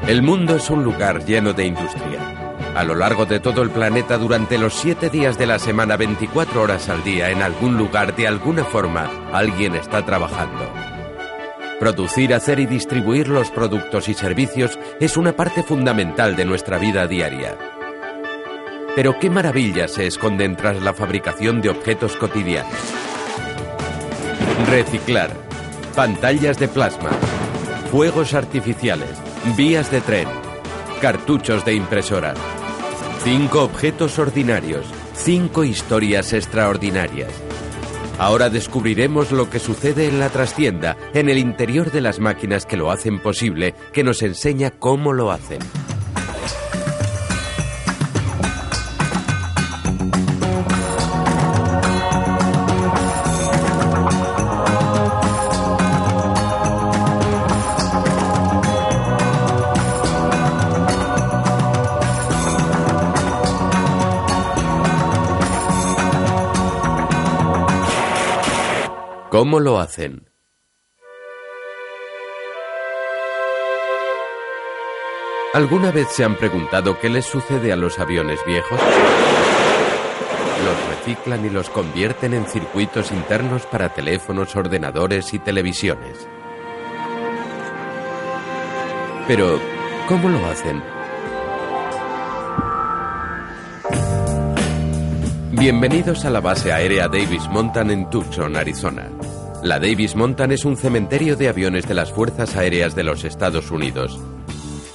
El mundo es un lugar lleno de industria. A lo largo de todo el planeta, durante los 7 días de la semana, 24 horas al día, en algún lugar, de alguna forma, alguien está trabajando. Producir, hacer y distribuir los productos y servicios es una parte fundamental de nuestra vida diaria. Pero ¿qué maravillas se esconden tras la fabricación de objetos cotidianos? Reciclar, pantallas de plasma, fuegos artificiales, vías de tren, cartuchos de impresora. 5 objetos ordinarios, 5 historias extraordinarias. Ahora descubriremos lo que sucede en la trastienda, en el interior de las máquinas que lo hacen posible, que nos enseña cómo lo hacen. ¿Cómo lo hacen? ¿Alguna vez se han preguntado qué les sucede a los aviones viejos? Los reciclan y los convierten en circuitos internos para teléfonos, ordenadores y televisiones. Pero, ¿cómo lo hacen? Bienvenidos a la base aérea Davis Monthan en Tucson, Arizona. La Davis Monthan es un cementerio de aviones de las Fuerzas Aéreas de los Estados Unidos.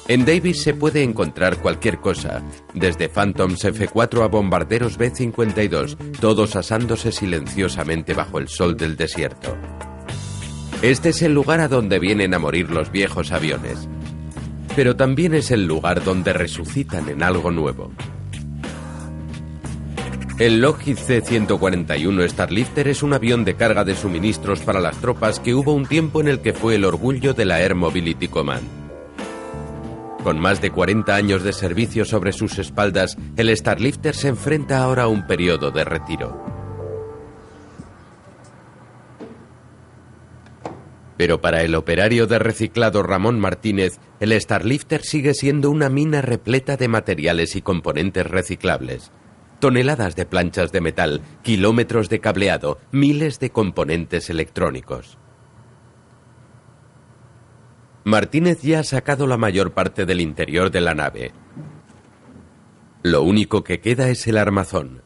En Davis se puede encontrar cualquier cosa, desde Phantoms F-4 a bombarderos B-52, todos asándose silenciosamente bajo el sol del desierto. Este es el lugar a donde vienen a morir los viejos aviones. Pero también es el lugar donde resucitan en algo nuevo. El Lockheed C-141 Starlifter es un avión de carga de suministros para las tropas que hubo un tiempo en el que fue el orgullo de la Air Mobility Command. Con más de 40 años de servicio sobre sus espaldas, el Starlifter se enfrenta ahora a un periodo de retiro. Pero para el operario de reciclado Ramón Martínez, el Starlifter sigue siendo una mina repleta de materiales y componentes reciclables. Toneladas de planchas de metal, kilómetros de cableado, miles de componentes electrónicos. Martínez ya ha sacado la mayor parte del interior de la nave. Lo único que queda es el armazón.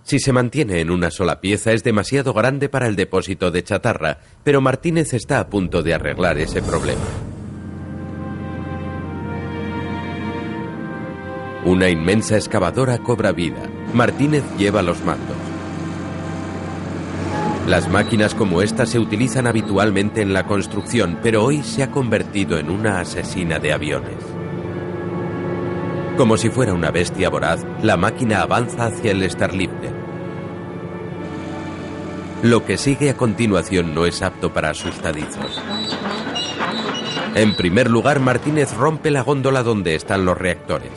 Si se mantiene en una sola pieza es demasiado grande para el depósito de chatarra, pero Martínez está a punto de arreglar ese problema. Una inmensa excavadora cobra vida. Martínez lleva los mandos. Las máquinas como esta se utilizan habitualmente en la construcción, pero hoy se ha convertido en una asesina de aviones. Como si fuera una bestia voraz, la máquina avanza hacia el Starlifter. Lo que sigue a continuación no es apto para asustadizos. En primer lugar, Martínez rompe la góndola donde están los reactores.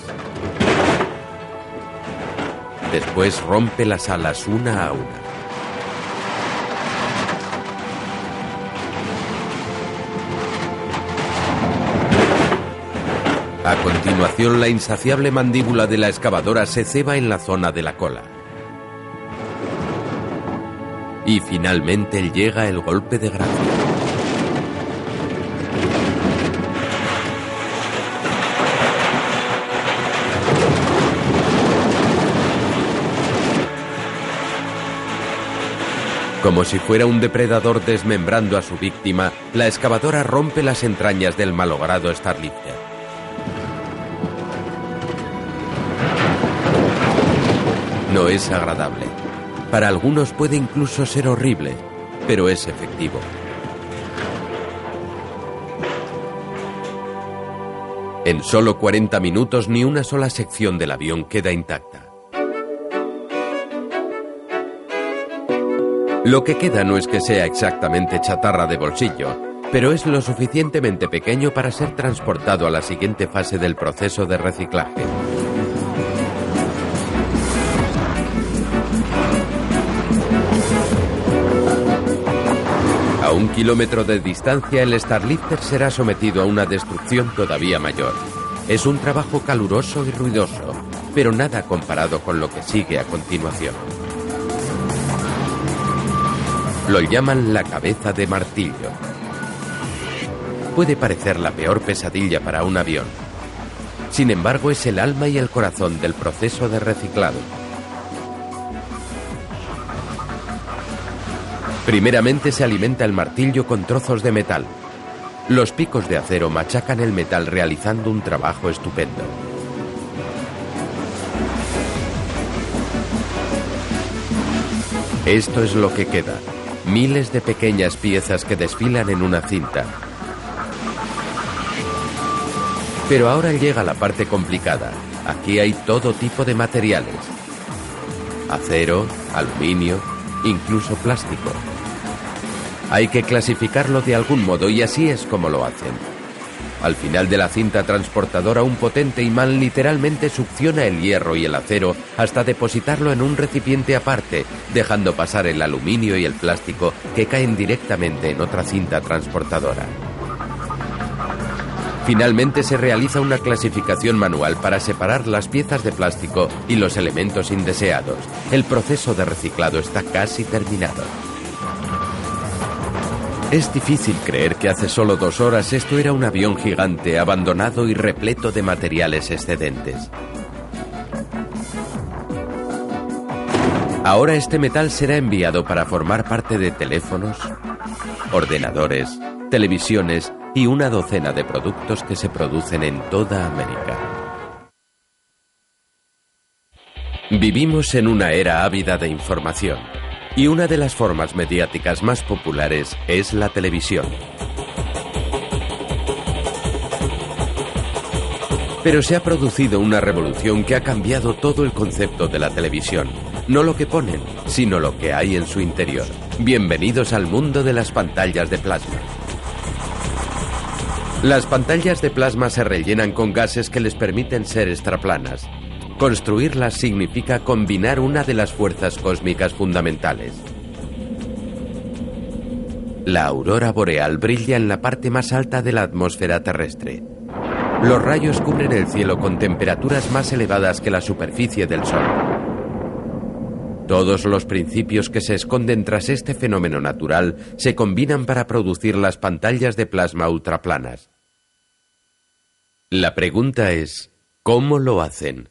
Después rompe las alas una a una. A continuación, la insaciable mandíbula de la excavadora se ceba en la zona de la cola. Y finalmente llega el golpe de gracia. Como si fuera un depredador desmembrando a su víctima, la excavadora rompe las entrañas del malogrado Starlifter. No es agradable. Para algunos puede incluso ser horrible, pero es efectivo. En solo 40 minutos ni una sola sección del avión queda intacta. Lo que queda no es que sea exactamente chatarra de bolsillo, pero es lo suficientemente pequeño para ser transportado a la siguiente fase del proceso de reciclaje. Aún kilómetro de distancia, el Starlifter será sometido a una destrucción todavía mayor. Es un trabajo caluroso y ruidoso, pero nada comparado con lo que sigue a continuación. Lo llaman la cabeza de martillo. Puede parecer la peor pesadilla para un avión. Sin embargo, es el alma y el corazón del proceso de reciclado. Primeramente se alimenta el martillo con trozos de metal. Los picos de acero machacan el metal realizando un trabajo estupendo. Esto es lo que queda. Miles de pequeñas piezas que desfilan en una cinta. Pero ahora llega la parte complicada. Aquí hay todo tipo de materiales. Acero, aluminio, incluso plástico. Hay que clasificarlo de algún modo y así es como lo hacen. Al final de la cinta transportadora, un potente imán literalmente succiona el hierro y el acero hasta depositarlo en un recipiente aparte, dejando pasar el aluminio y el plástico que caen directamente en otra cinta transportadora. Finalmente se realiza una clasificación manual para separar las piezas de plástico y los elementos indeseados. El proceso de reciclado está casi terminado. Es difícil creer que hace solo 2 horas esto era un avión gigante abandonado y repleto de materiales excedentes. Ahora este metal será enviado para formar parte de teléfonos, ordenadores, televisiones y una docena de productos que se producen en toda América. Vivimos en una era ávida de información. Y una de las formas mediáticas más populares es la televisión. Pero se ha producido una revolución que ha cambiado todo el concepto de la televisión. No lo que ponen, sino lo que hay en su interior. Bienvenidos al mundo de las pantallas de plasma. Las pantallas de plasma se rellenan con gases que les permiten ser extraplanas. Construirlas significa combinar una de las fuerzas cósmicas fundamentales. La aurora boreal brilla en la parte más alta de la atmósfera terrestre. Los rayos cubren el cielo con temperaturas más elevadas que la superficie del Sol. Todos los principios que se esconden tras este fenómeno natural se combinan para producir las pantallas de plasma ultraplanas. La pregunta es, ¿cómo lo hacen?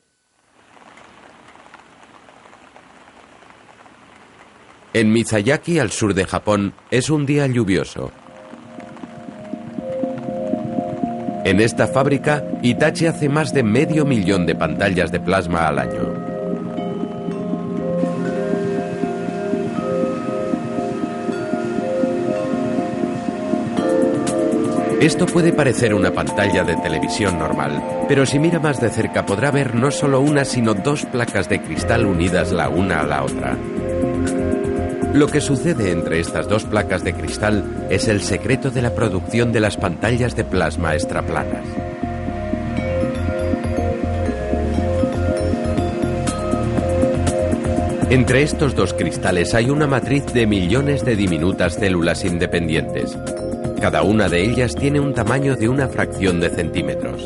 En Mizuyaki, al sur de Japón, es un día lluvioso. En esta fábrica, Hitachi hace más de 500.000 de pantallas de plasma al año. Esto puede parecer una pantalla de televisión normal, pero si mira más de cerca podrá ver no solo una, sino 2 placas de cristal unidas la una a la otra. Lo que sucede entre estas 2 placas de cristal es el secreto de la producción de las pantallas de plasma extraplanas. Entre estos 2 cristales hay una matriz de millones de diminutas células independientes. Cada una de ellas tiene un tamaño de una fracción de centímetros.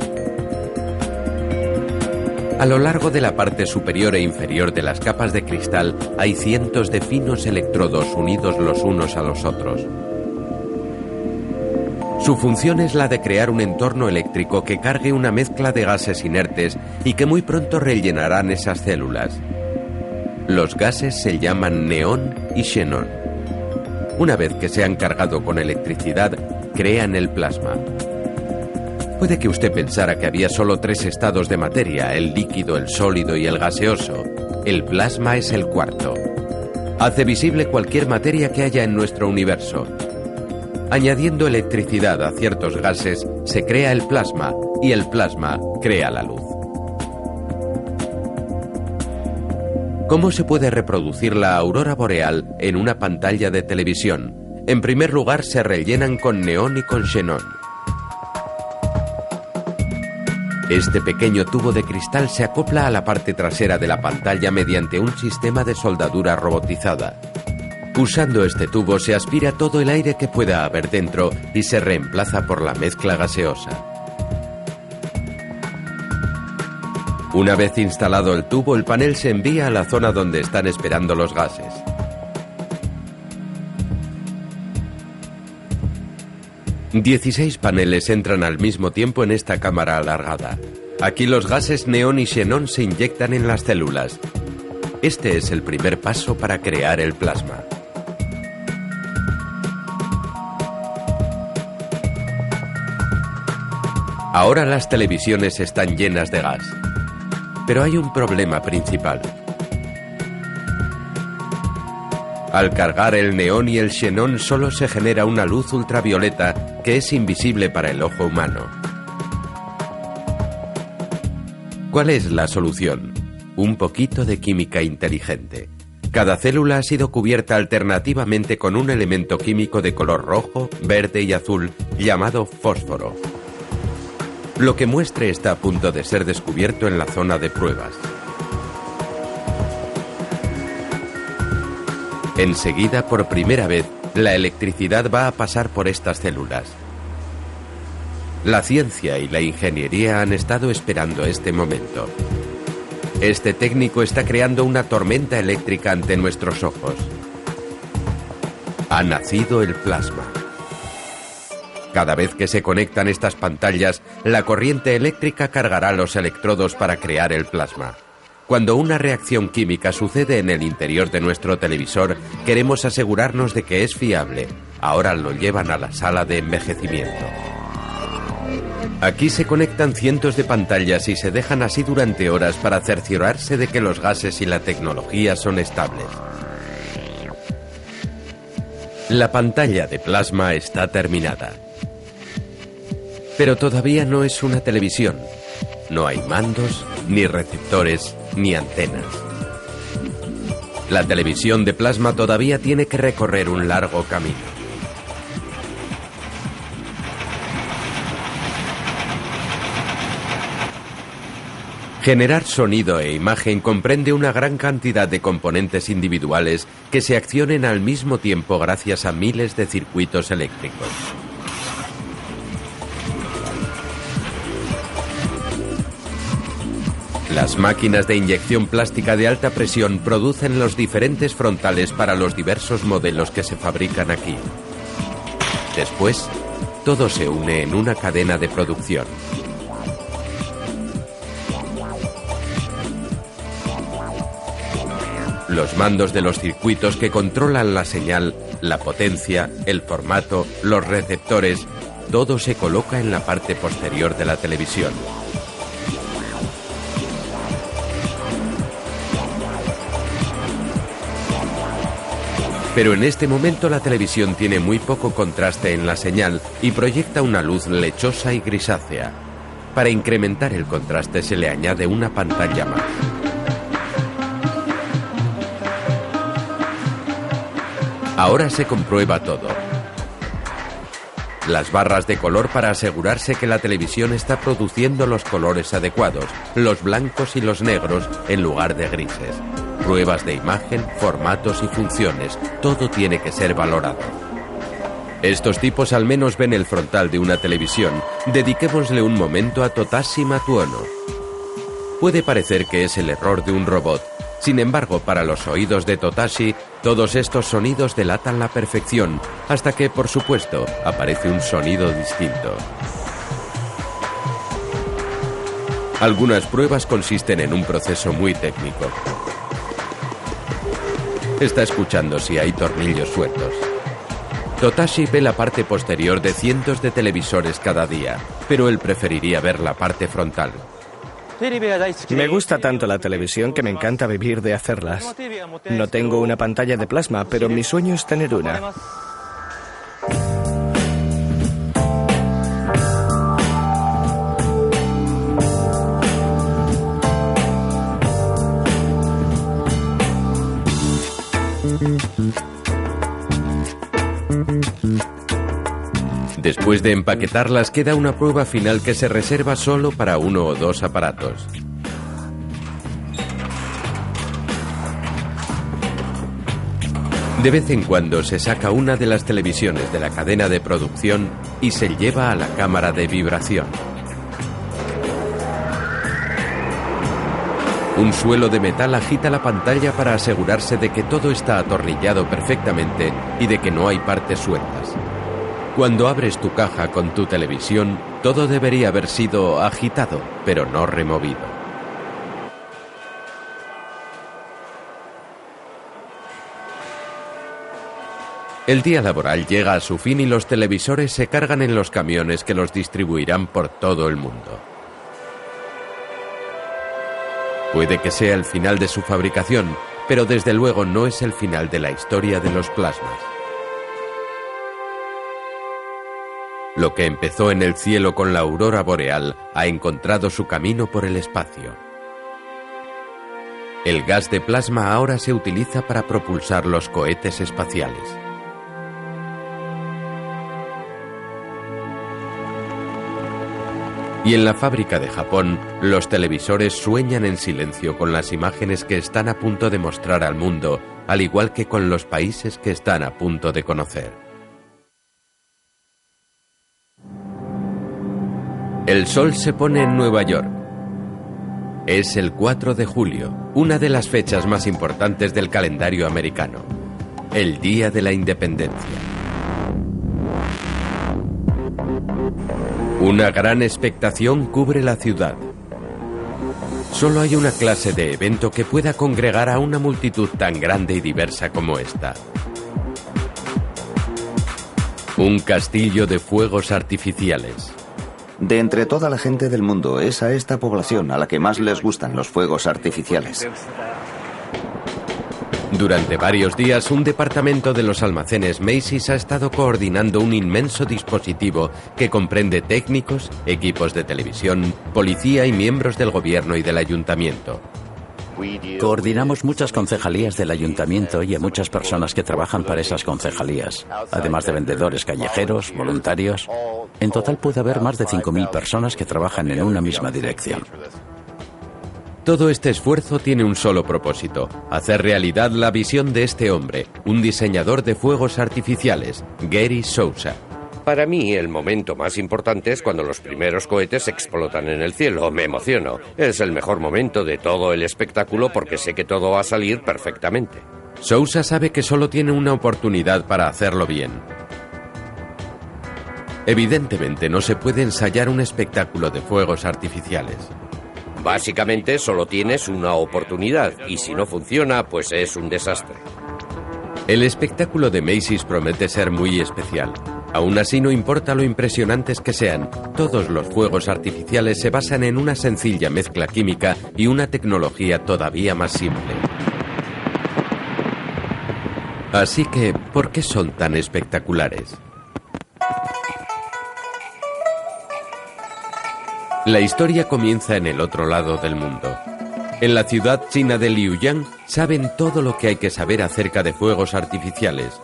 A lo largo de la parte superior e inferior de las capas de cristal hay cientos de finos electrodos unidos los unos a los otros. Su función es la de crear un entorno eléctrico que cargue una mezcla de gases inertes y que muy pronto rellenarán esas células. Los gases se llaman neón y xenón. Una vez que se han cargado con electricidad, crean el plasma. Puede que usted pensara que había solo 3 estados de materia, el líquido, el sólido y el gaseoso. El plasma es el 4. Hace visible cualquier materia que haya en nuestro universo. Añadiendo electricidad a ciertos gases, se crea el plasma, y el plasma crea la luz. ¿Cómo se puede reproducir la aurora boreal en una pantalla de televisión? En primer lugar, se rellenan con neón y con xenón. Este pequeño tubo de cristal se acopla a la parte trasera de la pantalla mediante un sistema de soldadura robotizada. Usando este tubo se aspira todo el aire que pueda haber dentro y se reemplaza por la mezcla gaseosa. Una vez instalado el tubo, el panel se envía a la zona donde están esperando los gases. ...16 paneles entran al mismo tiempo en esta cámara alargada. Aquí los gases neón y xenón se inyectan en las células. Este es el primer paso para crear el plasma. Ahora las televisiones están llenas de gas. Pero hay un problema principal. Al cargar el neón y el xenón solo se genera una luz ultravioleta que es invisible para el ojo humano. ¿Cuál es la solución? Un poquito de química inteligente. Cada célula ha sido cubierta alternativamente con un elemento químico de color rojo, verde y azul llamado fósforo. Lo que muestre está a punto de ser descubierto en la zona de pruebas. Enseguida, por primera vez, la electricidad va a pasar por estas células. La ciencia y la ingeniería han estado esperando este momento. Este técnico está creando una tormenta eléctrica ante nuestros ojos. Ha nacido el plasma. Cada vez que se conectan estas pantallas, la corriente eléctrica cargará los electrodos para crear el plasma. Cuando una reacción química sucede en el interior de nuestro televisor, queremos asegurarnos de que es fiable. Ahora lo llevan a la sala de envejecimiento. Aquí se conectan cientos de pantallas y se dejan así durante horas para cerciorarse de que los gases y la tecnología son estables. La pantalla de plasma está terminada. Pero todavía no es una televisión. No hay mandos, ni receptores, ni antenas. La televisión de plasma todavía tiene que recorrer un largo camino. Generar sonido e imagen comprende una gran cantidad de componentes individuales que se accionen al mismo tiempo gracias a miles de circuitos eléctricos. Las máquinas de inyección plástica de alta presión producen los diferentes frontales para los diversos modelos que se fabrican aquí. Después, todo se une en una cadena de producción. Los mandos de los circuitos que controlan la señal, la potencia, el formato, los receptores, todo se coloca en la parte posterior de la televisión. Pero en este momento la televisión tiene muy poco contraste en la señal y proyecta una luz lechosa y grisácea. Para incrementar el contraste se le añade una pantalla más. Ahora se comprueba todo. Las barras de color para asegurarse que la televisión está produciendo los colores adecuados, los blancos y los negros en lugar de grises. Pruebas de imagen, formatos y funciones, todo tiene que ser valorado. Estos tipos al menos ven el frontal de una televisión. Dediquémosle un momento a Totashi Matuono. Puede parecer que es el error de un robot. Sin embargo, para los oídos de Totashi, todos estos sonidos delatan la perfección, hasta que, por supuesto, aparece un sonido distinto. Algunas pruebas consisten en un proceso muy técnico. Está escuchando si hay tornillos sueltos. Totashi ve la parte posterior de cientos de televisores cada día, pero él preferiría ver la parte frontal. Me gusta tanto la televisión que me encanta vivir de hacerlas. No tengo una pantalla de plasma, pero mi sueño es tener una. Después de empaquetarlas queda una prueba final que se reserva solo para uno o dos aparatos. De vez en cuando se saca una de las televisiones de la cadena de producción y se lleva a la cámara de vibración. Un suelo de metal agita la pantalla para asegurarse de que todo está atornillado perfectamente y de que no hay partes sueltas. Cuando abres tu caja con tu televisión, todo debería haber sido agitado, pero no removido. El día laboral llega a su fin y los televisores se cargan en los camiones que los distribuirán por todo el mundo. Puede que sea el final de su fabricación, pero desde luego no es el final de la historia de los plasmas. Lo que empezó en el cielo con la aurora boreal ha encontrado su camino por el espacio. El gas de plasma ahora se utiliza para propulsar los cohetes espaciales. Y en la fábrica de Japón, los televisores sueñan en silencio con las imágenes que están a punto de mostrar al mundo, al igual que con los países que están a punto de conocer. El sol se pone en Nueva York. Es el 4 de julio, una de las fechas más importantes del calendario americano, el Día de la Independencia. Una gran expectación cubre la ciudad. Solo hay una clase de evento que pueda congregar a una multitud tan grande y diversa como esta. Un castillo de fuegos artificiales. De entre toda la gente del mundo, es a esta población a la que más les gustan los fuegos artificiales. Durante varios días, un departamento de los almacenes Macy's ha estado coordinando un inmenso dispositivo que comprende técnicos, equipos de televisión, policía y miembros del gobierno y del ayuntamiento. Coordinamos muchas concejalías del ayuntamiento y a muchas personas que trabajan para esas concejalías, además de vendedores callejeros, voluntarios. En total puede haber más de 5.000 personas que trabajan en una misma dirección. Todo este esfuerzo tiene un solo propósito: hacer realidad la visión de este hombre, un diseñador de fuegos artificiales, Gary Souza. Para mí, el momento más importante es cuando los primeros cohetes explotan en el cielo. Me emociono. Es el mejor momento de todo el espectáculo porque sé que todo va a salir perfectamente. Souza sabe que solo tiene una oportunidad para hacerlo bien. Evidentemente, no se puede ensayar un espectáculo de fuegos artificiales. Básicamente solo tienes una oportunidad y si no funciona, pues es un desastre. El espectáculo de Macy's promete ser muy especial. Aún así, no importa lo impresionantes que sean, todos los fuegos artificiales se basan en una sencilla mezcla química y una tecnología todavía más simple. Así que, ¿por qué son tan espectaculares? La historia comienza en el otro lado del mundo. En la ciudad china de Liuyang saben todo lo que hay que saber acerca de fuegos artificiales,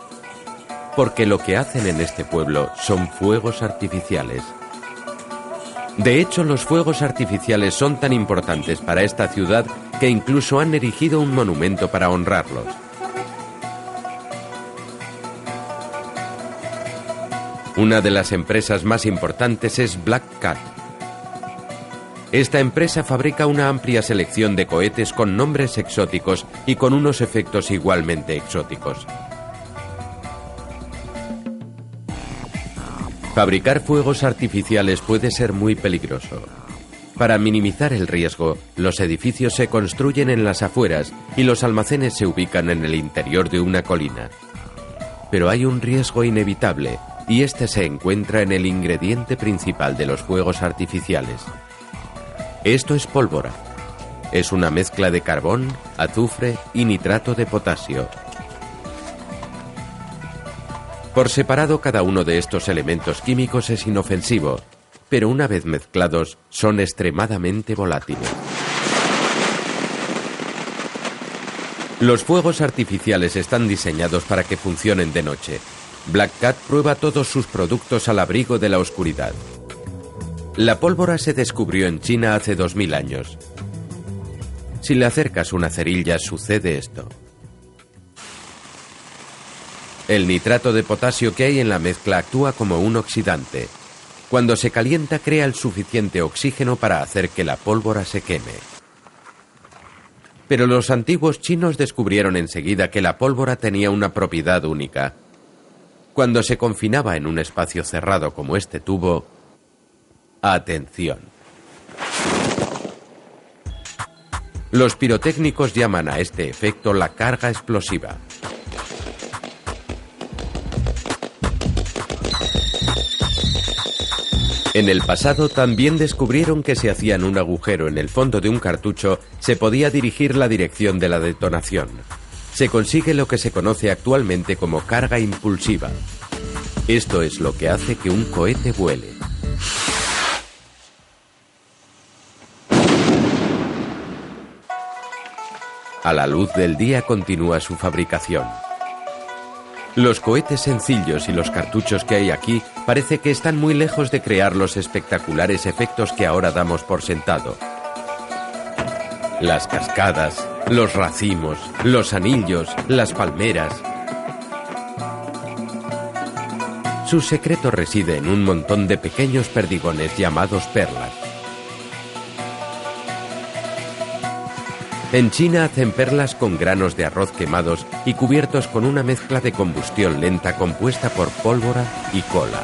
porque lo que hacen en este pueblo son fuegos artificiales. De hecho, los fuegos artificiales son tan importantes para esta ciudad que incluso han erigido un monumento para honrarlos. Una de las empresas más importantes es Black Cat. Esta empresa fabrica una amplia selección de cohetes con nombres exóticos y con unos efectos igualmente exóticos. Fabricar fuegos artificiales puede ser muy peligroso. Para minimizar el riesgo, los edificios se construyen en las afueras y los almacenes se ubican en el interior de una colina. Pero hay un riesgo inevitable, y este se encuentra en el ingrediente principal de los fuegos artificiales. Esto es pólvora. Es una mezcla de carbón, azufre y nitrato de potasio. Por separado, cada uno de estos elementos químicos es inofensivo, pero una vez mezclados, son extremadamente volátiles. Los fuegos artificiales están diseñados para que funcionen de noche. Black Cat prueba todos sus productos al abrigo de la oscuridad. La pólvora se descubrió en China hace 2000 años. Si le acercas una cerilla, sucede esto. El nitrato de potasio que hay en la mezcla actúa como un oxidante. Cuando se calienta crea el suficiente oxígeno para hacer que la pólvora se queme. Pero los antiguos chinos descubrieron enseguida que la pólvora tenía una propiedad única. Cuando se confinaba en un espacio cerrado como este tubo, atención. Los pirotécnicos llaman a este efecto la carga explosiva. En el pasado también descubrieron que si hacían un agujero en el fondo de un cartucho, se podía dirigir la dirección de la detonación. Se consigue lo que se conoce actualmente como carga impulsiva. Esto es lo que hace que un cohete vuele. A la luz del día continúa su fabricación. Los cohetes sencillos y los cartuchos que hay aquí parece que están muy lejos de crear los espectaculares efectos que ahora damos por sentado. Las cascadas, los racimos, los anillos, las palmeras. Su secreto reside en un montón de pequeños perdigones llamados perlas. En China hacen perlas con granos de arroz quemados y cubiertos con una mezcla de combustión lenta compuesta por pólvora y cola.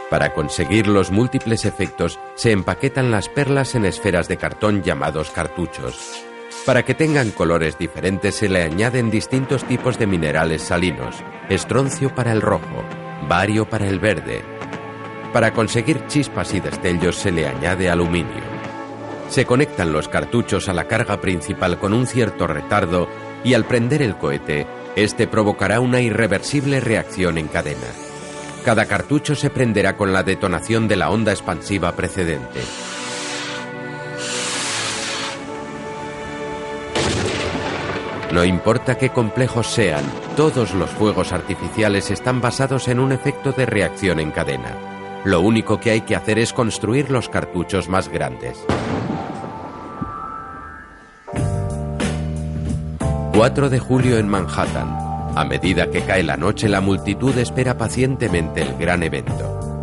Para conseguir los múltiples efectos, se empaquetan las perlas en esferas de cartón llamados cartuchos. Para que tengan colores diferentes se le añaden distintos tipos de minerales salinos: estroncio para el rojo, bario para el verde. Para conseguir chispas y destellos se le añade aluminio. Se conectan los cartuchos a la carga principal con un cierto retardo y al prender el cohete, este provocará una irreversible reacción en cadena. Cada cartucho se prenderá con la detonación de la onda expansiva precedente. No importa qué complejos sean, todos los fuegos artificiales están basados en un efecto de reacción en cadena. Lo único que hay que hacer es construir los cartuchos más grandes. 4 de julio en Manhattan. A medida que cae la noche, la multitud espera pacientemente el gran evento.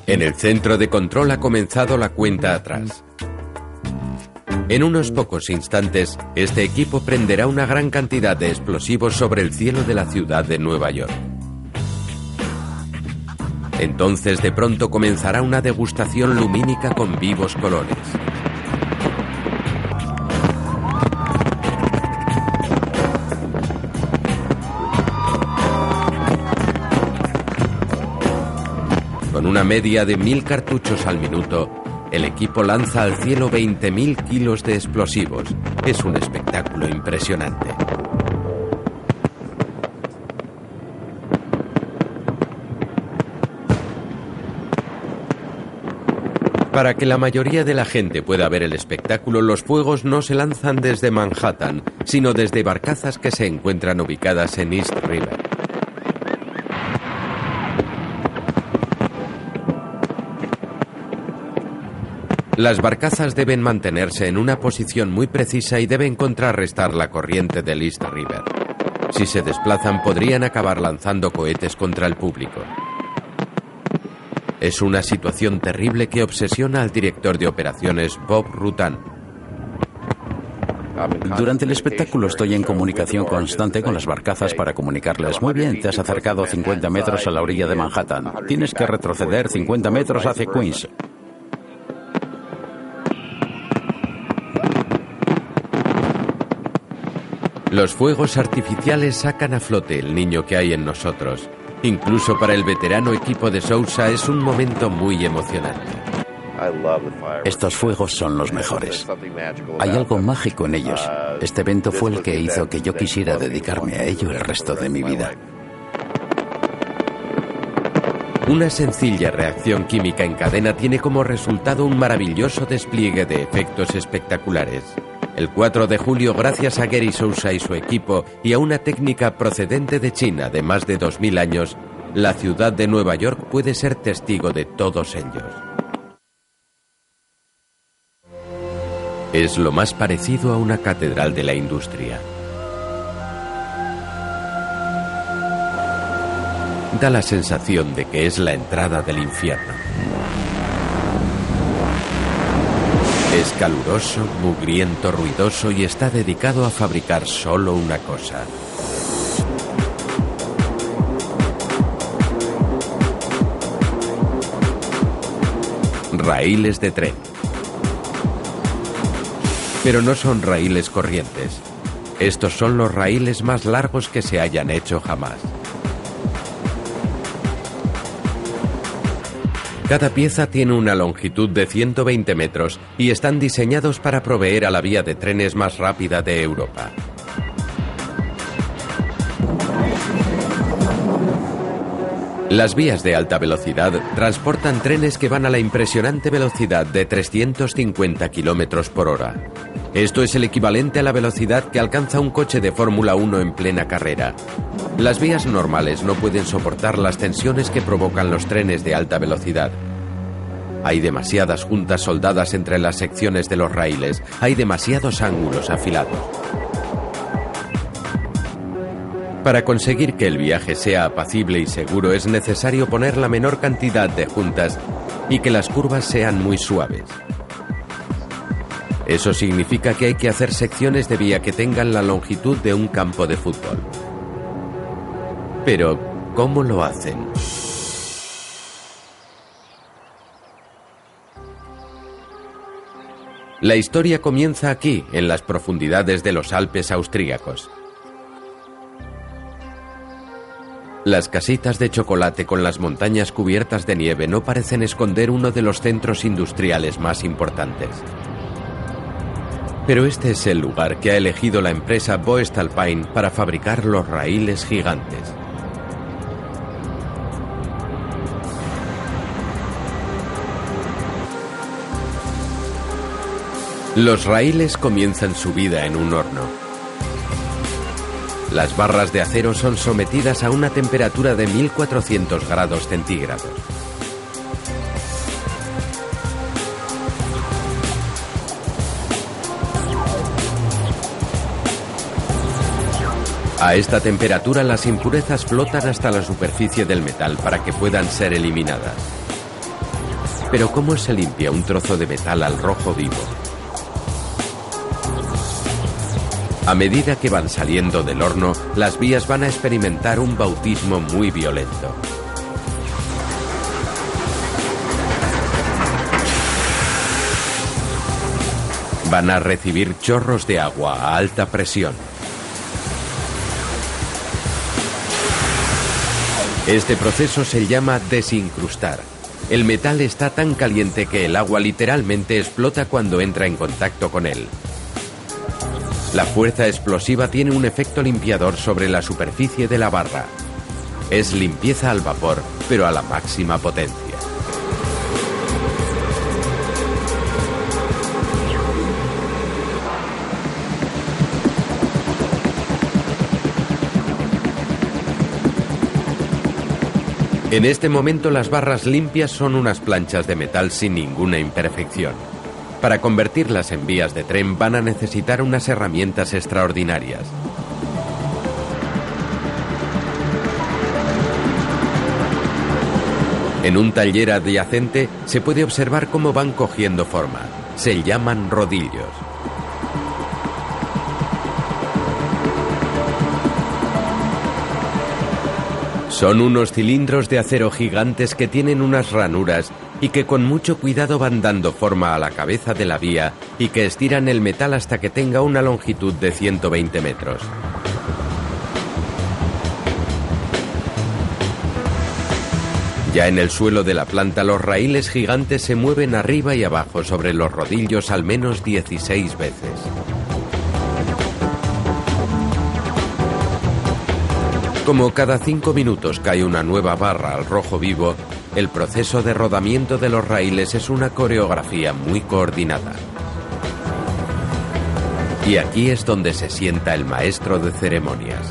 En el centro de control ha comenzado la cuenta atrás. En unos pocos instantes, este equipo prenderá una gran cantidad de explosivos sobre el cielo de la ciudad de Nueva York. Entonces de pronto comenzará una degustación lumínica con vivos colores. Con una media de 1000 cartuchos al minuto, el equipo lanza al cielo 20.000 kilos de explosivos. Es un espectáculo impresionante. Para que la mayoría de la gente pueda ver el espectáculo, los fuegos no se lanzan desde Manhattan, sino desde barcazas que se encuentran ubicadas en East River. Las barcazas deben mantenerse en una posición muy precisa y deben contrarrestar la corriente del East River. Si se desplazan, podrían acabar lanzando cohetes contra el público. Es una situación terrible que obsesiona al director de operaciones Bob Rutan. Durante el espectáculo estoy en comunicación constante con las barcazas para comunicarles: muy bien, te has acercado 50 metros a la orilla de Manhattan. Tienes que retroceder 50 metros hacia Queens. Los fuegos artificiales sacan a flote el niño que hay en nosotros. Incluso para el veterano equipo de Sousa es un momento muy emocionante. Estos fuegos son los mejores. Hay algo mágico en ellos. Este evento fue el que hizo que yo quisiera dedicarme a ello el resto de mi vida. Una sencilla reacción química en cadena tiene como resultado un maravilloso despliegue de efectos espectaculares. El 4 de julio, gracias a Gary Sousa y su equipo y a una técnica procedente de China de más de 2000 años, la ciudad de Nueva York puede ser testigo de todos ellos. Es lo más parecido a una catedral de la industria. Da la sensación de que es la entrada del infierno. Es caluroso, mugriento, ruidoso y está dedicado a fabricar solo una cosa: raíles de tren. Pero no son raíles corrientes. Estos son los raíles más largos que se hayan hecho jamás. Cada pieza tiene una longitud de 120 metros y están diseñados para proveer a la vía de trenes más rápida de Europa. Las vías de alta velocidad transportan trenes que van a la impresionante velocidad de 350 kilómetros por hora. Esto es el equivalente a la velocidad que alcanza un coche de Fórmula 1 en plena carrera. Las vías normales no pueden soportar las tensiones que provocan los trenes de alta velocidad. Hay demasiadas juntas soldadas entre las secciones de los raíles, hay demasiados ángulos afilados. Para conseguir que el viaje sea apacible y seguro es necesario poner la menor cantidad de juntas y que las curvas sean muy suaves. Eso significa que hay que hacer secciones de vía que tengan la longitud de un campo de fútbol. Pero, ¿cómo lo hacen? La historia comienza aquí, en las profundidades de los Alpes austríacos. Las casitas de chocolate con las montañas cubiertas de nieve no parecen esconder uno de los centros industriales más importantes. Pero este es el lugar que ha elegido la empresa Voestalpine para fabricar los raíles gigantes. Los raíles comienzan su vida en un horno. Las barras de acero son sometidas a una temperatura de 1400 grados centígrados. A esta temperatura las impurezas flotan hasta la superficie del metal para que puedan ser eliminadas. Pero ¿cómo se limpia un trozo de metal al rojo vivo? A medida que van saliendo del horno, las vías van a experimentar un bautismo muy violento. Van a recibir chorros de agua a alta presión. Este proceso se llama desincrustar. El metal está tan caliente que el agua literalmente explota cuando entra en contacto con él. La fuerza explosiva tiene un efecto limpiador sobre la superficie de la barra. Es limpieza al vapor, pero a la máxima potencia. En este momento las barras limpias son unas planchas de metal sin ninguna imperfección. Para convertirlas en vías de tren van a necesitar unas herramientas extraordinarias. En un taller adyacente se puede observar cómo van cogiendo forma. Se llaman rodillos. Son unos cilindros de acero gigantes que tienen unas ranuras y que con mucho cuidado van dando forma a la cabeza de la vía y que estiran el metal hasta que tenga una longitud de 120 metros. Ya en el suelo de la planta los raíles gigantes se mueven arriba y abajo sobre los rodillos al menos 16 veces. Como cada 5 minutos cae una nueva barra al rojo vivo, el proceso de rodamiento de los raíles es una coreografía muy coordinada. Y aquí es donde se sienta el maestro de ceremonias.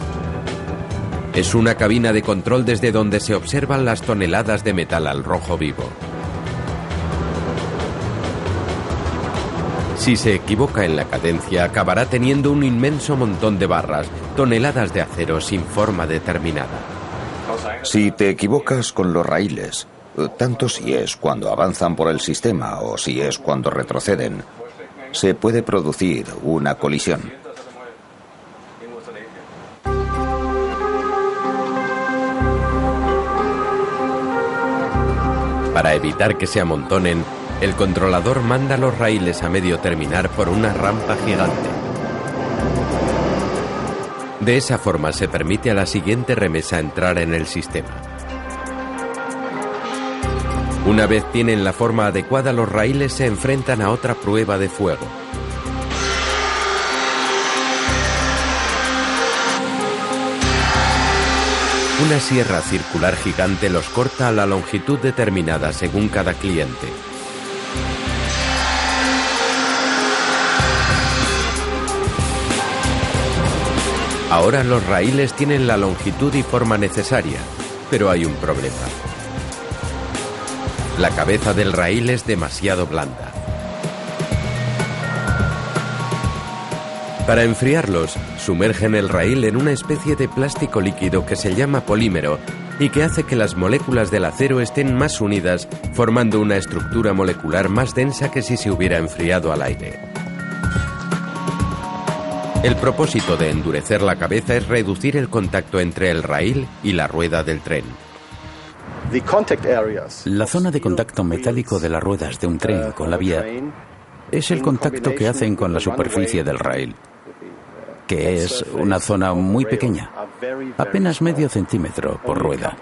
Es una cabina de control desde donde se observan las toneladas de metal al rojo vivo. Si se equivoca en la cadencia, acabará teniendo un inmenso montón de barras, toneladas de acero sin forma determinada. Si te equivocas con los raíles, tanto si es cuando avanzan por el sistema o si es cuando retroceden, se puede producir una colisión. Para evitar que se amontonen, el controlador manda los raíles a medio terminar por una rampa gigante. De esa forma se permite a la siguiente remesa entrar en el sistema. Una vez tienen la forma adecuada, los raíles se enfrentan a otra prueba de fuego. Una sierra circular gigante los corta a la longitud determinada según cada cliente. Ahora los raíles tienen la longitud y forma necesaria, pero hay un problema. La cabeza del raíl es demasiado blanda. Para enfriarlos, sumergen el raíl en una especie de plástico líquido que se llama polímero y que hace que las moléculas del acero estén más unidas, formando una estructura molecular más densa que si se hubiera enfriado al aire. El propósito de endurecer la cabeza es reducir el contacto entre el raíl y la rueda del tren. La zona de contacto metálico de las ruedas de un tren con la vía es el contacto que hacen con la superficie del raíl, que es una zona muy pequeña, apenas medio centímetro por rueda.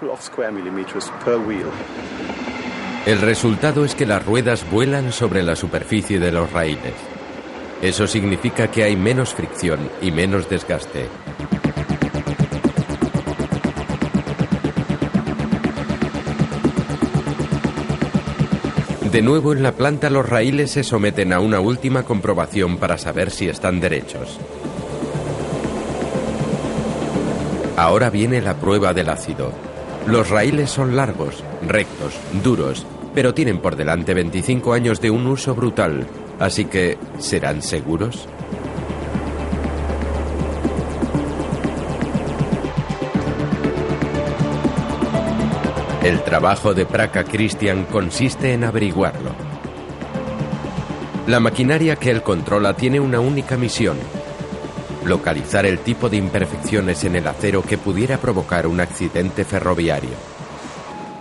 El resultado es que las ruedas vuelan sobre la superficie de los raíles. Eso significa que hay menos fricción y menos desgaste. De nuevo en la planta, los raíles se someten a una última comprobación para saber si están derechos. Ahora viene la prueba del ácido. Los raíles son largos, rectos, duros, pero tienen por delante 25 años de un uso brutal. Así que, ¿serán seguros? El trabajo de Praka Christian consiste en averiguarlo. La maquinaria que él controla tiene una única misión: localizar el tipo de imperfecciones en el acero que pudiera provocar un accidente ferroviario.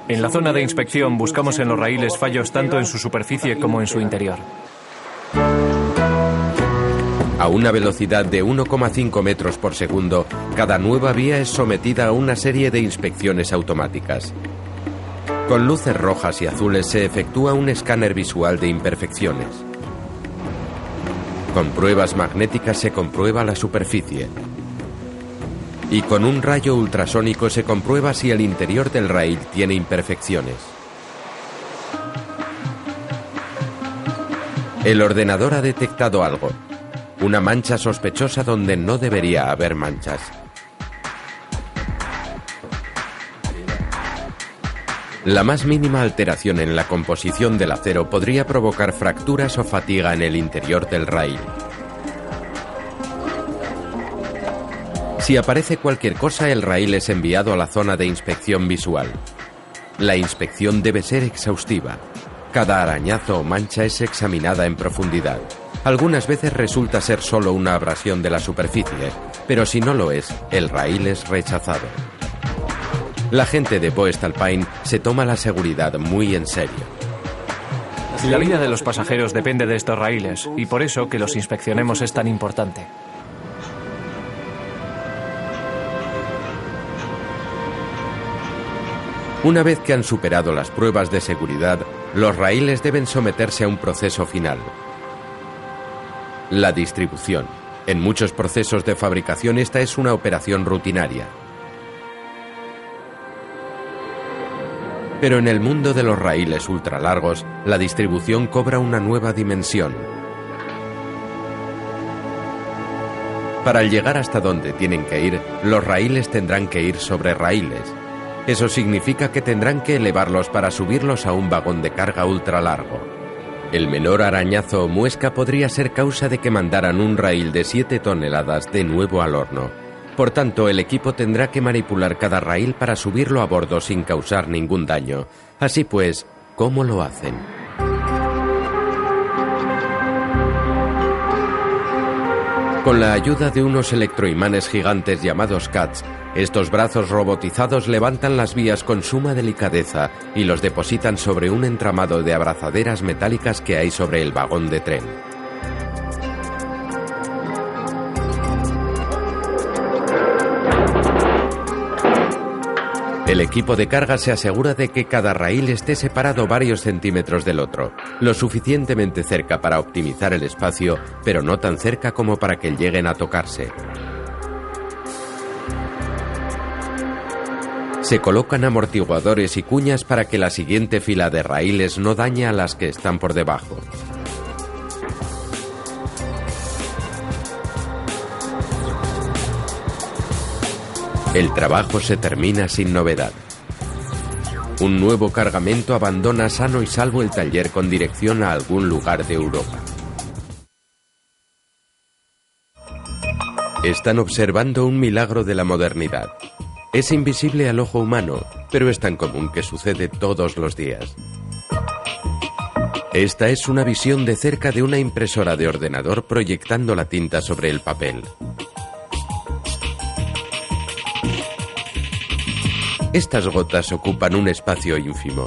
En la zona de inspección buscamos en los raíles fallos tanto en su superficie como en su interior. A una velocidad de 1,5 metros por segundo, cada nueva vía es sometida a una serie de inspecciones automáticas. Con luces rojas y azules se efectúa un escáner visual de imperfecciones. Con pruebas magnéticas se comprueba la superficie. Y con un rayo ultrasónico se comprueba si el interior del raíl tiene imperfecciones. El ordenador ha detectado algo. Una mancha sospechosa donde no debería haber manchas. La más mínima alteración en la composición del acero podría provocar fracturas o fatiga en el interior del raíl. Si aparece cualquier cosa, el raíl es enviado a la zona de inspección visual. La inspección debe ser exhaustiva. Cada arañazo o mancha es examinada en profundidad. Algunas veces resulta ser solo una abrasión de la superficie, pero si no lo es, el raíl es rechazado. La gente de Voestalpine se toma la seguridad muy en serio. La vida de los pasajeros depende de estos raíles y por eso que los inspeccionemos es tan importante. Una vez que han superado las pruebas de seguridad, los raíles deben someterse a un proceso final. La distribución. En muchos procesos de fabricación esta es una operación rutinaria. Pero en el mundo de los raíles ultralargos, la distribución cobra una nueva dimensión. Para llegar hasta donde tienen que ir, los raíles tendrán que ir sobre raíles. Eso significa que tendrán que elevarlos para subirlos a un vagón de carga ultralargo. El menor arañazo o muesca podría ser causa de que mandaran un raíl de 7 toneladas de nuevo al horno. Por tanto, el equipo tendrá que manipular cada raíl para subirlo a bordo sin causar ningún daño. Así pues, ¿cómo lo hacen? Con la ayuda de unos electroimanes gigantes llamados CATs, estos brazos robotizados levantan las vías con suma delicadeza y los depositan sobre un entramado de abrazaderas metálicas que hay sobre el vagón de tren. El equipo de carga se asegura de que cada raíl esté separado varios centímetros del otro, lo suficientemente cerca para optimizar el espacio, pero no tan cerca como para que lleguen a tocarse. Se colocan amortiguadores y cuñas para que la siguiente fila de raíles no dañe a las que están por debajo. El trabajo se termina sin novedad. Un nuevo cargamento abandona sano y salvo el taller con dirección a algún lugar de Europa. Están observando un milagro de la modernidad. Es invisible al ojo humano, pero es tan común que sucede todos los días. Esta es una visión de cerca de una impresora de ordenador proyectando la tinta sobre el papel. Estas gotas ocupan un espacio ínfimo.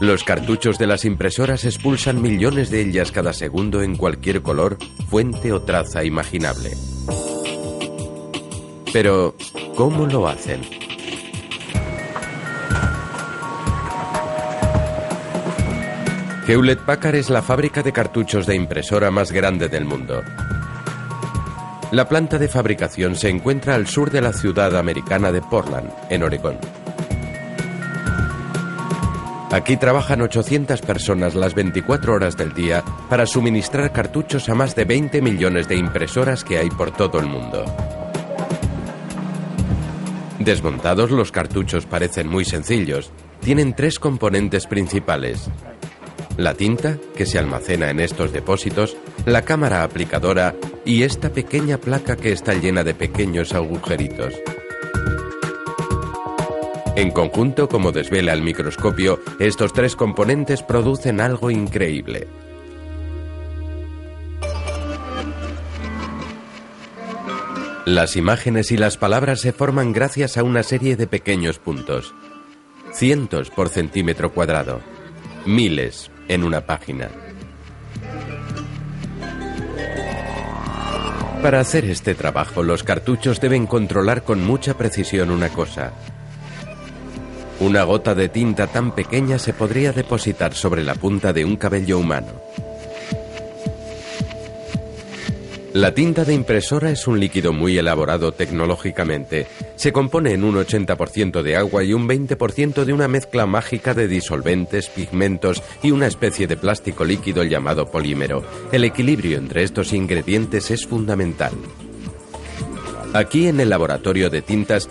Los cartuchos de las impresoras expulsan millones de ellas cada segundo en cualquier color, fuente o traza imaginable. Pero, ¿cómo lo hacen? Hewlett-Packard es la fábrica de cartuchos de impresora más grande del mundo. La planta de fabricación se encuentra al sur de la ciudad americana de Portland, en Oregón. Aquí trabajan 800 personas las 24 horas del día para suministrar cartuchos a más de 20 millones de impresoras que hay por todo el mundo. Desmontados, los cartuchos parecen muy sencillos. Tienen 3 componentes principales: la tinta, que se almacena en estos depósitos, la cámara aplicadora y esta pequeña placa que está llena de pequeños agujeritos. En conjunto, como desvela el microscopio, estos 3 componentes producen algo increíble. Las imágenes y las palabras se forman gracias a una serie de pequeños puntos. Cientos por centímetro cuadrado. Miles en una página. Para hacer este trabajo, los cartuchos deben controlar con mucha precisión una cosa. Una gota de tinta tan pequeña se podría depositar sobre la punta de un cabello humano. La tinta de impresora es un líquido muy elaborado tecnológicamente. Se compone en un 80% de agua y un 20% de una mezcla mágica de disolventes, pigmentos y una especie de plástico líquido llamado polímero. El equilibrio entre estos ingredientes es fundamental. Aquí en el laboratorio de tintas,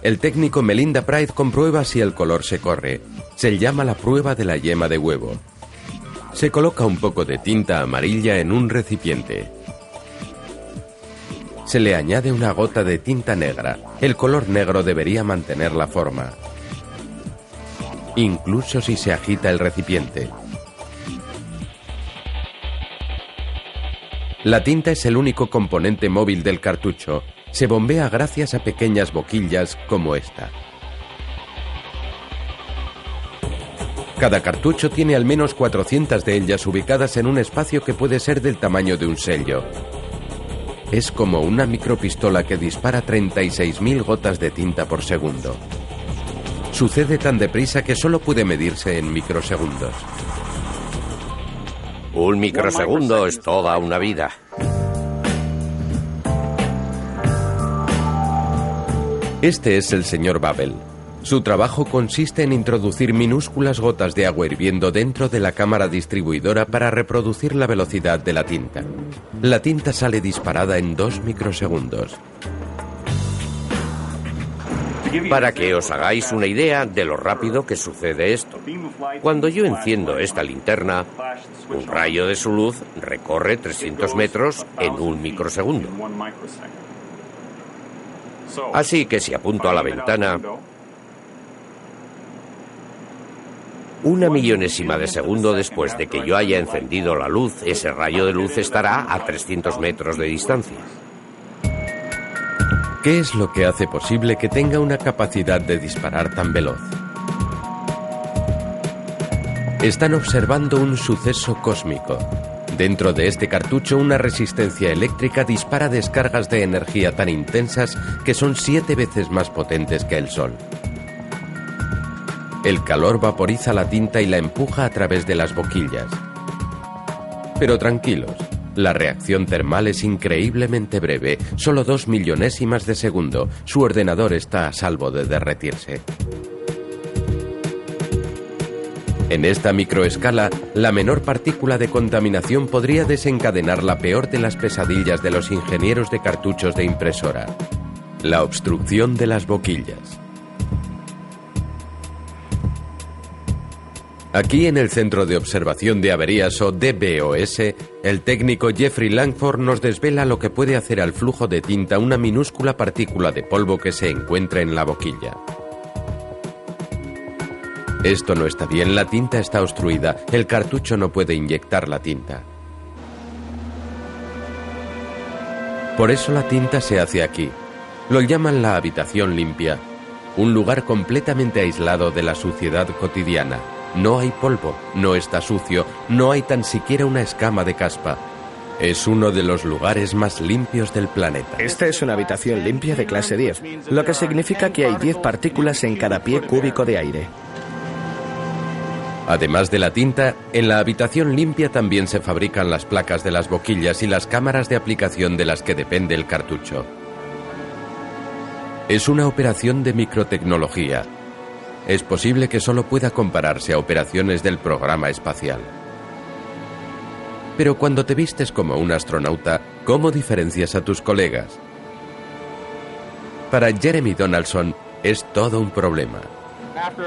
el técnico Melinda Pride comprueba si el color se corre. Se llama la prueba de la yema de huevo. Se coloca un poco de tinta amarilla en un recipiente. Se le añade una gota de tinta negra. El color negro debería mantener la forma, incluso si se agita el recipiente. La tinta es el único componente móvil del cartucho. Se bombea gracias a pequeñas boquillas como esta. Cada cartucho tiene al menos 400 de ellas ubicadas en un espacio que puede ser del tamaño de un sello. Es como una micropistola que dispara 36.000 gotas de tinta por segundo. Sucede tan deprisa que solo puede medirse en microsegundos. Un microsegundo es toda una vida. Este es el señor Babel. Su trabajo consiste en introducir minúsculas gotas de agua hirviendo dentro de la cámara distribuidora para reproducir la velocidad de la tinta. La tinta sale disparada en 2 microsegundos. Para que os hagáis una idea de lo rápido que sucede esto. Cuando yo enciendo esta linterna, un rayo de su luz recorre 300 metros en un microsegundo. Así que si apunto a la ventana, 1 millonésima de segundo después de que yo haya encendido la luz, ese rayo de luz estará a 300 metros de distancia. ¿Qué es lo que hace posible que tenga una capacidad de disparar tan veloz? Están observando un suceso cósmico. Dentro de este cartucho, una resistencia eléctrica dispara descargas de energía tan intensas que son 7 veces más potentes que el Sol. El calor vaporiza la tinta y la empuja a través de las boquillas. Pero tranquilos, la reacción termal es increíblemente breve, solo 2 millonésimas de segundo. Su ordenador está a salvo de derretirse. En esta microescala, la menor partícula de contaminación podría desencadenar la peor de las pesadillas de los ingenieros de cartuchos de impresora: la obstrucción de las boquillas. Aquí en el Centro de Observación de Averías o DBOS, el técnico Jeffrey Langford nos desvela lo que puede hacer al flujo de tinta una minúscula partícula de polvo que se encuentra en la boquilla. Esto no está bien, la tinta está obstruida, el cartucho no puede inyectar la tinta. Por eso la tinta se hace aquí. Lo llaman la habitación limpia, un lugar completamente aislado de la suciedad cotidiana. No hay polvo, no está sucio, no hay tan siquiera una escama de caspa. Es uno de los lugares más limpios del planeta. Esta es una habitación limpia de clase 10, lo que significa que hay 10 partículas en cada pie cúbico de aire. Además de la tinta, en la habitación limpia también se fabrican las placas de las boquillas y las cámaras de aplicación de las que depende el cartucho. Es una operación de microtecnología. Es posible que solo pueda compararse a operaciones del programa espacial. Pero cuando te vistes como un astronauta, ¿cómo diferencias a tus colegas? Para Jeremy Donaldson es todo un problema.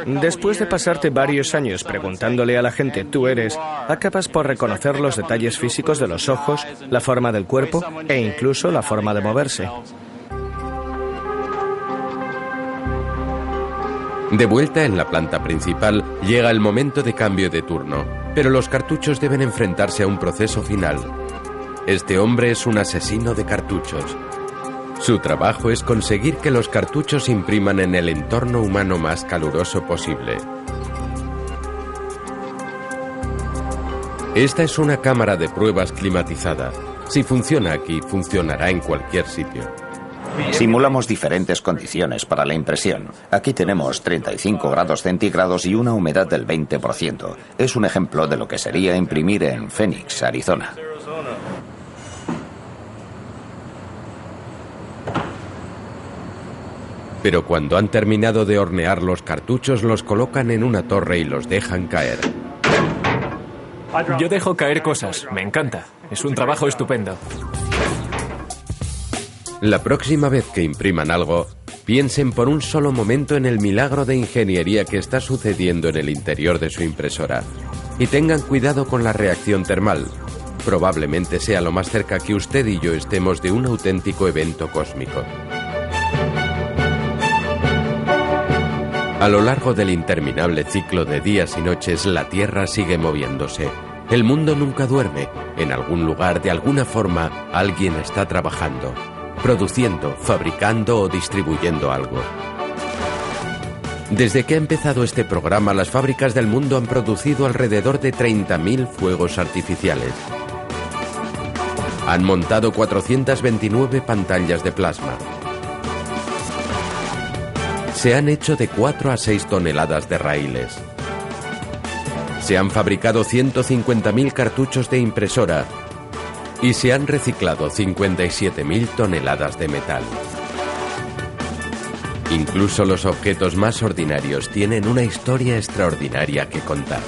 Después de pasarte varios años preguntándole a la gente tú eres, acabas por reconocer los detalles físicos de los ojos, la forma del cuerpo e incluso la forma de moverse. De vuelta en la planta principal, llega el momento de cambio de turno, pero los cartuchos deben enfrentarse a un proceso final. Este hombre es un asesino de cartuchos. Su trabajo es conseguir que los cartuchos impriman en el entorno humano más caluroso posible. Esta es una cámara de pruebas climatizada. Si funciona aquí, funcionará en cualquier sitio. Simulamos diferentes condiciones para la impresión. Aquí tenemos 35 grados centígrados y una humedad del 20%. Es un ejemplo de lo que sería imprimir en Phoenix, Arizona. Pero cuando han terminado de hornear los cartuchos, los colocan en una torre y los dejan caer. Yo dejo caer cosas, me encanta. Es un trabajo estupendo. La próxima vez que impriman algo, piensen por un solo momento en el milagro de ingeniería que está sucediendo en el interior de su impresora. Y tengan cuidado con la reacción termal. Probablemente sea lo más cerca que usted y yo estemos de un auténtico evento cósmico. A lo largo del interminable ciclo de días y noches, la Tierra sigue moviéndose. El mundo nunca duerme. En algún lugar, de alguna forma, alguien está trabajando, produciendo, fabricando o distribuyendo algo. Desde que ha empezado este programa, las fábricas del mundo han producido alrededor de 30.000 fuegos artificiales. Han montado 429 pantallas de plasma. Se han hecho de 4 a 6 toneladas de raíles. Se han fabricado 150.000 cartuchos de impresora y se han reciclado 57.000 toneladas de metal. Incluso los objetos más ordinarios tienen una historia extraordinaria que contar.